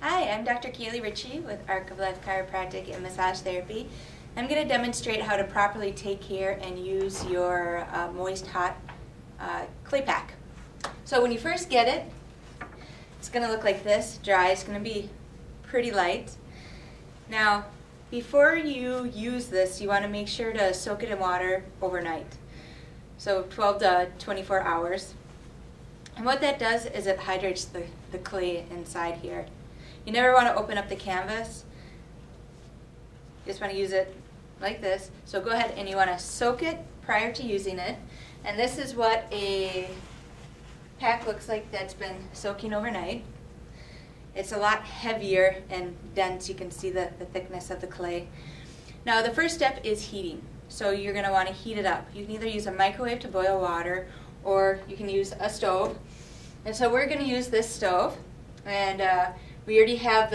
Hi, I'm Dr. Kaylee Ritchie with Arc of Life Chiropractic and Massage Therapy. I'm going to demonstrate how to properly take care and use your moist hot clay pack. So when you first get it, it's going to look like this, dry. It's going to be pretty light. Now, before you use this, you want to make sure to soak it in water overnight. So 12 to 24 hours. And what that does is it hydrates the clay inside here. You never want to open up the canvas. You just want to use it like this. So go ahead and you want to soak it prior to using it. And this is what a pack looks like that's been soaking overnight. It's a lot heavier and dense. You can see the thickness of the clay. Now the first step is heating. So you're going to want to heat it up. You can either use a microwave to boil water or you can use a stove. And so we're going to use this stove. And we already have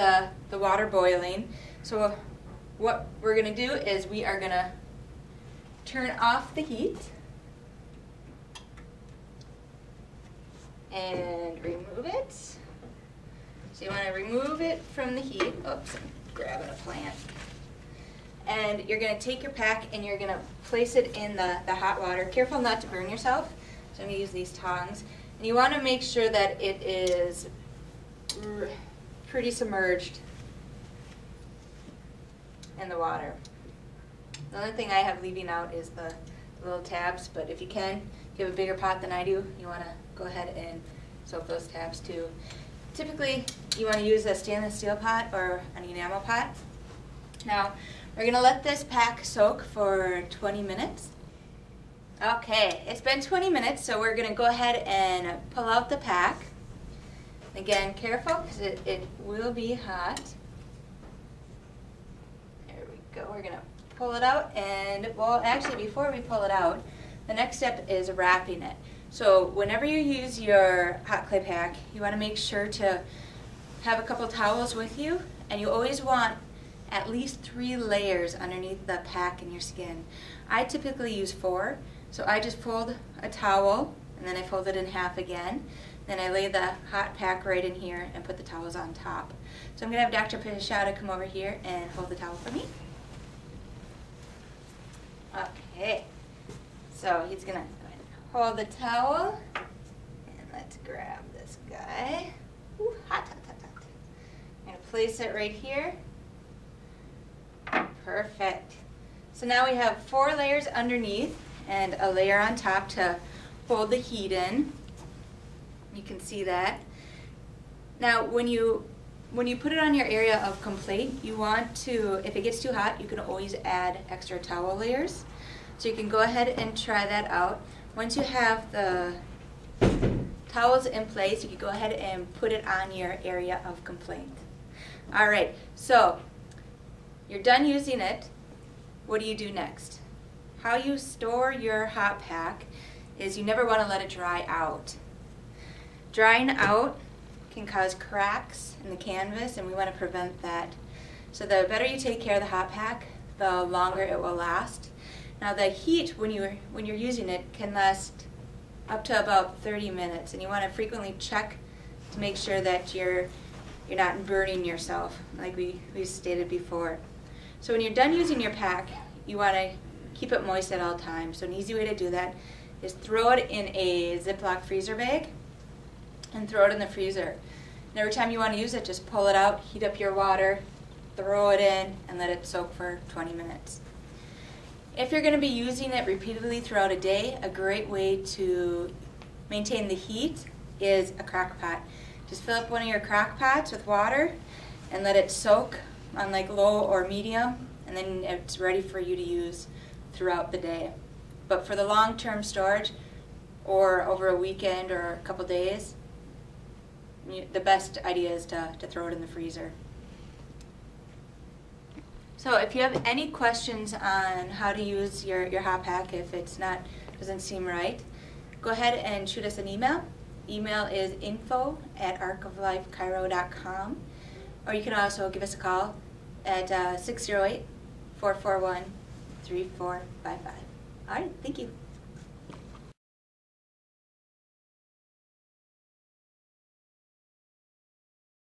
the water boiling. So what we're going to do is we are going to turn off the heat and remove it. So you want to remove it from the heat. Oops, I'm grabbing a plant. And you're going to take your pack and you're going to place it in the hot water. Careful not to burn yourself. So I'm going to use these tongs. And you want to make sure that it is pretty submerged in the water. The only thing I have leaving out is the little tabs, but if you can, if you have a bigger pot than I do, you want to go ahead and soak those tabs too. Typically, you want to use a stainless steel pot or an enamel pot. Now, we're going to let this pack soak for 20 minutes. Okay, it's been 20 minutes, so we're going to go ahead and pull out the pack. Again, careful because it will be hot. There we go. We're going to pull it out, and well, actually, before we pull it out, the next step is wrapping it. So whenever you use your hot clay pack, you want to make sure to have a couple towels with you, and you always want at least 3 layers underneath the pack and your skin. I typically use 4, so I just fold a towel, and then I fold it in half again. Then I lay the hot pack right in here and put the towels on top. So I'm going to have Dr. Pashada come over here and hold the towel for me. Okay, so he's going to go ahead and hold the towel, and let's grab this guy. Ooh, hot, hot, hot, hot. I'm going to place it right here. Perfect. So now we have 4 layers underneath and a layer on top to hold the heat in. You can see that. Now when you put it on your area of complaint, you want to, if it gets too hot, you can always add extra towel layers. So you can go ahead and try that out. Once you have the towels in place, you can go ahead and put it on your area of complaint. Alright, so you're done using it. What do you do next? How you store your hot pack is you never want to let it dry out. Drying out can cause cracks in the canvas, and we want to prevent that. So the better you take care of the hot pack, the longer it will last. Now the heat when you're using it can last up to about 30 minutes, and you want to frequently check to make sure that you're not burning yourself, like we stated before. So when you're done using your pack, you want to keep it moist at all times. So an easy way to do that is throw it in a Ziploc freezer bag and throw it in the freezer. And every time you want to use it, just pull it out, heat up your water, throw it in, and let it soak for 20 minutes. If you're going to be using it repeatedly throughout a day, a great way to maintain the heat is a crock pot. Just fill up one of your crock pots with water and let it soak on like low or medium, and then it's ready for you to use throughout the day. But for the long-term storage or over a weekend or a couple days, the best idea is to throw it in the freezer. So if you have any questions on how to use your hot pack, if it's doesn't seem right, go ahead and shoot us an email. Email is info@arcoflifechiro.com, or you can also give us a call at 608-441-3455. All right, thank you.